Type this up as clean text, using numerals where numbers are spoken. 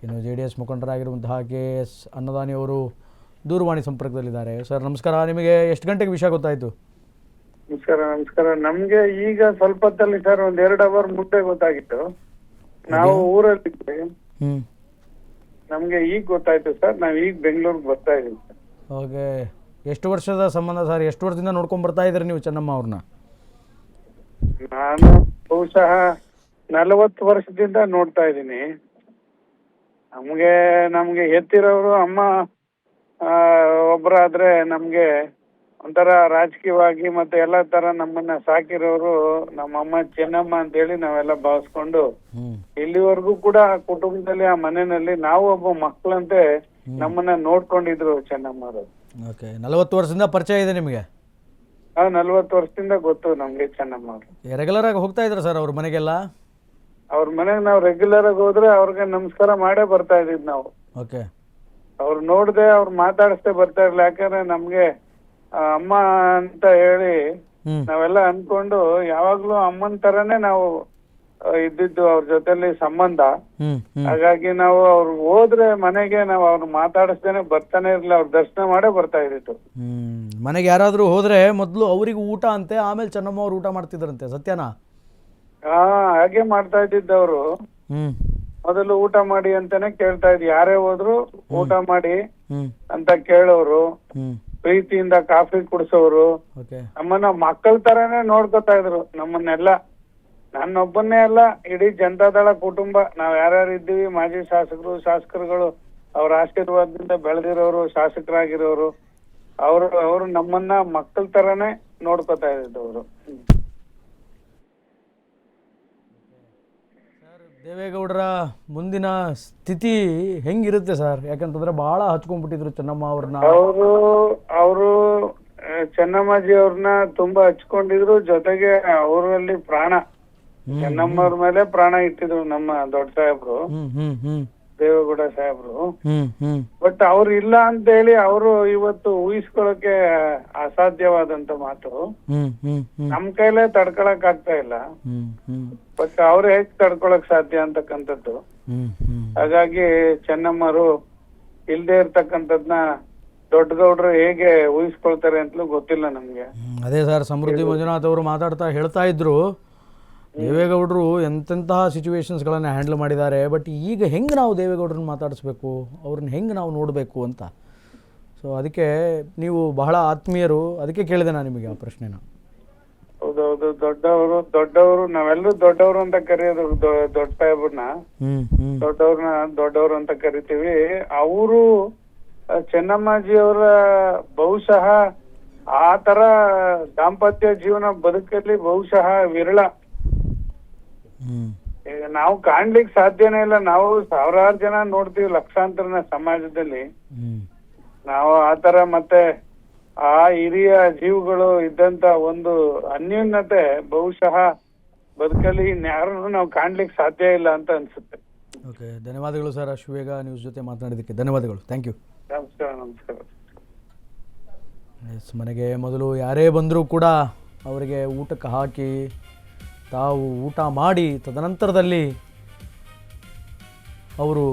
ಇನ್ನು JDS ಮುಖಂಡರಾಗಿರುವಂತಹ KS ಅನ್ನದಾನಿ ಅವರು ದೂರವಾಣಿ ಸಂಪರ್ಕದಲ್ಲಿದ್ದಾರೆ. ಸರ್ ನಮಸ್ಕಾರ. ನಿಮಗೆ ಎಷ್ಟು ಗಂಟೆಗೆ ವಿಷಯ ಗೊತ್ತಾಯಿತು? ನಮಸ್ಕಾರ. ನಮ್ಗೆ ಈಗ ಸ್ವಲ್ಪ ಹೊತ್ತಲ್ಲಿ ಸರ್ ಒಂದ್ 2 ಅವರ್ ಮುಂದೆ ಗೊತ್ತಾಗಿತ್ತು. ನಾವು ಊರಲ್ಲಿದ್ವಿ. ನಮ್ಗೆ ಈಗ ಗೊತ್ತಾಯ್ತು ಸರ್. ನಾವ್ ಈಗ ಬೆಂಗಳೂರಿಗೆ ಬರ್ತಾ ಇದೀವಿ ಸರ್. ಓಕೆ. ಎಷ್ಟು ವರ್ಷದ ಸಂಬಂಧ ಸರ್? ಎಷ್ಟು ವರ್ಷದಿಂದ ನೋಡ್ಕೊಂಡ್ ಬರ್ತಾ ಇದ್ರಿ ನೀವು ಚೆನ್ನಮ್ಮ ಅವ್ರನ್ನ? ನಾನು ಬಹುಶಃ 40 ವರ್ಷದಿಂದ ನೋಡ್ತಾ ಇದ್ದೀನಿ. ನಮ್ಗೆ ಎತ್ತಿರೋರು ಅಮ್ಮ ಒಬ್ಬರಾದ್ರೆ ನಮ್ಗೆ ಒಂಥರ ರಾಜಕೀಯವಾಗಿ ಮತ್ತೆ ಎಲ್ಲ ತರ ನಮ್ಮನ್ನ ಸಾಕಿರೋರು ನಮ್ಮಮ್ಮ ಚೆನ್ನಮ್ಮ ಅಂತ ಹೇಳಿ ನಾವೆಲ್ಲ ಭಾವಿಸ್ಕೊಂಡು ಇಲ್ಲಿವರೆಗೂ ಕೂಡ ಕುಟುಂಬದಲ್ಲಿ ಆ ಮನೆಯಲ್ಲಿ ನಾವು ಒಬ್ಬ ಮಕ್ಕಳಂತೆ ನಮ್ಮನ್ನ ನೋಡ್ಕೊಂಡಿದ್ರು ಚೆನ್ನಮ್ಮರು. ಓಕೆ. 40 ವರ್ಷದಿಂದ ಪರಿಚಯ ಇದೆ ನಿಮಗೆ? 40 ವರ್ಷದಿಂದ ಗೊತ್ತು ನಮ್ಗೆ ಚೆನ್ನಮ್ಮ ಅವರು. ರೆಗ್ಯುಲರ್ ಆಗಿ ಹೋಗ್ತಾ ಇದ್ರ ಸರ್ ಅವ್ರ ಮನೆಗೆಲ್ಲ? ಅವ್ರ ಮನೆಗೆ ನಾವು ರೆಗ್ಯುಲರ್ ಆಗಿ ಹೋದ್ರೆ ಅವ್ರಿಗೆ ನಮಸ್ಕಾರ ಮಾಡೇ ಬರ್ತಾ ಇದ್ವಿ ನಾವು. ಓಕೆ. ಅವ್ರು ನೋಡ್ದೆ ಅವ್ರು ಮಾತಾಡಿಸ್ದೆ ಬರ್ತಾ ಇರ್ಲಿಲ್ಲ. ಯಾಕಂದ್ರೆ ನಮ್ಗೆ ಅಮ್ಮ ಅಂತ ಹೇಳಿ ನಾವೆಲ್ಲ ಅನ್ಕೊಂಡು ಯಾವಾಗ್ಲೂ ಅಮ್ಮನ್ ತರನೇ ನಾವು ಇದ್ದಿದ್ದು ಅವ್ರ ಜೊತೆಲಿ ಸಂಬಂಧ. ಹಾಗಾಗಿ ನಾವು ಅವ್ರು ಹೋದ್ರೆ ಮನೆಗೆ ನಾವು ಅವ್ರು ಮಾತಾಡಿಸ್ದೇನೆ ಬರ್ತಾನೆ ಇರ್ಲಿಲ್ಲ. ಅವ್ರ ದರ್ಶನ ಮಾಡೇ ಬರ್ತಾ ಇದ್ದಿತ್ತು. ಮನೆಗೆ ಯಾರಾದ್ರೂ ಹೋದ್ರೆ ಮೊದ್ಲು ಅವ್ರಿಗೆ ಊಟ ಅಂತೆ, ಆಮೇಲೆ ಚೆನ್ನಮ್ಮ ಅವ್ರು ಊಟ ಮಾಡ್ತಿದ್ರಂತೆ, ಸತ್ಯನಾ? ಹಾಗೆ ಮಾಡ್ತಾ ಇದ್ದಿದ್ದವ್ರು. ಮೊದಲು ಊಟ ಮಾಡಿ ಅಂತಾನೆ ಕೇಳ್ತಾ ಇದ್ವಿ. ಯಾರೇ ಹೋದ್ರು ಊಟ ಮಾಡಿ ಅಂತ ಕೇಳೋರು, ಪ್ರೀತಿಯಿಂದ ಕಾಫಿ ಕುಡ್ಸೋರು, ನಮ್ಮನ್ನ ಮಕ್ಕಳ ತರಾನೇ ನೋಡ್ಕೊತಾ ಇದ್ರು ನಮ್ಮನ್ನೆಲ್ಲ. ನನ್ನೊಬ್ಬನ್ನೇ ಅಲ್ಲ, ಇಡೀ ಜನತಾದಳ ಕುಟುಂಬ ನಾವ್ ಯಾರ್ಯಾರು ಇದ್ದೀವಿ, ಮಾಜಿ ಶಾಸಕರುಗಳು ಅವ್ರ ಆಶೀರ್ವಾದದಿಂದ ಬೆಳೆದಿರೋರು, ಶಾಸಕರಾಗಿರೋರು, ಅವರು ನಮ್ಮನ್ನ ಮಕ್ಕಳ ತರಾನೇ ನೋಡ್ಕೊತಾ ಇದ್ದವರು. ದೇವೇಗೌಡರ ಮುಂದಿನ ಸ್ಥಿತಿ ಹೆಂಗಿರುತ್ತೆ ಸರ್? ಯಾಕಂತಂದ್ರೆ ಬಹಳ ಹಚ್ಕೊಂಡ್ಬಿಟ್ಟಿದ್ರು ಚೆನ್ನಮ್ಮ ಅವ್ರನ್ನ. ಅವರು ಚೆನ್ನಮ್ಮಾಜಿ ಅವ್ರನ್ನ ತುಂಬಾ ಹಚ್ಕೊಂಡಿದ್ರು. ಜೊತೆಗೆ ಅವರಲ್ಲಿ ಪ್ರಾಣ, ಚೆನ್ನಮ್ಮ ಅವ್ರ ಮೇಲೆ ಪ್ರಾಣ ಇಟ್ಟಿದ್ರು ನಮ್ಮ ದೊಡ್ಡ ಸಾಹೇಬ್ರು, ದೇವೇಗೌಡ ಸಾಹೇಬ್ರು. ಬಟ್ ಅವ್ರು ಇಲ್ಲ ಅಂತ ಹೇಳಿ ಅವರು ಇವತ್ತು ಊಹಿಸ್ಕೊಳಕ್ಕೆ ಅಸಾಧ್ಯವಾದಂತ ಮಾತು. ನಮ್ ಕೈಲೇ ತಡ್ಕೊಳಕ್ ಆಗ್ತಾ ಇಲ್ಲ. ಬಟ್ ಅವ್ರು ಹೇಗ್ ತಡ್ಕೊಳಕ್ ಸಾಧ್ಯ ಅಂತಕ್ಕಂಥದ್ದು. ಹಾಗಾಗಿ ಚೆನ್ನಮ್ಮರು ಇಲ್ದೇ ಇರ್ತಕ್ಕಂಥದ್ನ ದೊಡ್ಡ ಗೌಡ್ರು ಹೇಗೆ ಊಹಿಸ್ಕೊಳ್ತಾರೆ ಅಂತಲೂ ಗೊತ್ತಿಲ್ಲ ನಮ್ಗೆ. ಅದೇ ಸರ್, ಸಮೃದ್ಧಿ ಮಂಜುನಾಥ್ ಅವರು ಮಾತಾಡ್ತಾ ಹೇಳ್ತಾ ಇದ್ರು, ದೇವೇಗೌಡರು ಎಂತೆಂತಹ ಸಿಚುವೇಶನ್ಸ್ಗಳನ್ನು ಹ್ಯಾಂಡಲ್ ಮಾಡಿದ್ದಾರೆ. ಬಟ್ ಈಗ ಹೆಂಗೆ ನಾವು ದೇವೇಗೌಡರನ್ನ ಮಾತಾಡಿಸ್ಬೇಕು, ಅವ್ರನ್ನ ಹೆಂಗೆ ನಾವು ನೋಡಬೇಕು ಅಂತ. ಸೊ ಅದಕ್ಕೆ ನೀವು ಬಹಳ ಆತ್ಮೀಯರು, ಅದಕ್ಕೆ ಕೇಳಿದೆ ನಾನು ನಿಮಗೆ ಆ ಪ್ರಶ್ನೆನ. ಹೌದೌದು, ದೊಡ್ಡವರು ನಾವೆಲ್ಲರೂ ದೊಡ್ಡವರು ಅಂತ ಕರೆಯೋದು. ದೊಡ್ಡ ಸಾಹೇಬ್ರನ್ನ ದೊಡ್ಡವ್ರು ಅಂತ ಕರಿತೀವಿ. ಅವರು ಚೆನ್ನಮ್ಮಾಜಿ ಅವರ ಬಹುಶಃ ಆ ತರ ದಾಂಪತ್ಯ ಜೀವನ ಬದುಕಲ್ಲಿ ಬಹುಶಃ ವಿರಳ. ಈಗ ನಾವು ಕಾಣ್ಲಿಕ್ಕೆ ಸಾಧ್ಯನೇ ಇಲ್ಲ. ನಾವು ಸಾವಿರಾರು ಜನ ನೋಡ್ತೀವಿ, ಲಕ್ಷಾಂತರ ಸಮಾಜದಲ್ಲಿ. ನಾವು ಆತರ ಮತ್ತೆ ಆ ಹಿರಿಯ ಜೀವಗಳು ಇದ್ದಂತ ಒಂದು ಅನ್ಯೂನ್ಯತೆ ಬಹುಶಃ ಬದುಕಲ್ಲಿ ಇನ್ಯಾರನ್ನು ನಾವು ಕಾಣ್ಲಿಕ್ಕೆ ಸಾಧ್ಯ ಇಲ್ಲ ಅಂತ ಅನ್ಸುತ್ತೆ. ಓಕೆ, ಧನ್ಯವಾದಗಳು ಸರ್. ಅಶ್ವೇಗ ನ್ಯೂಸ್ ಜೊತೆ ಮಾತನಾಡಿದ್ದಕ್ಕೆ ಧನ್ಯವಾದಗಳು. Thank you. ನಮಸ್ಕಾರ. ಎಸ್, ಮನೆಗೆ ಮೊದಲು ಯಾರೇ ಬಂದರೂ ಕೂಡ ಅವರಿಗೆ ಊಟಕ್ಕೆ ಹಾಕಿ ತಾವು ಊಟ ಮಾಡಿ ತದನಂತರದಲ್ಲಿ ಅವರು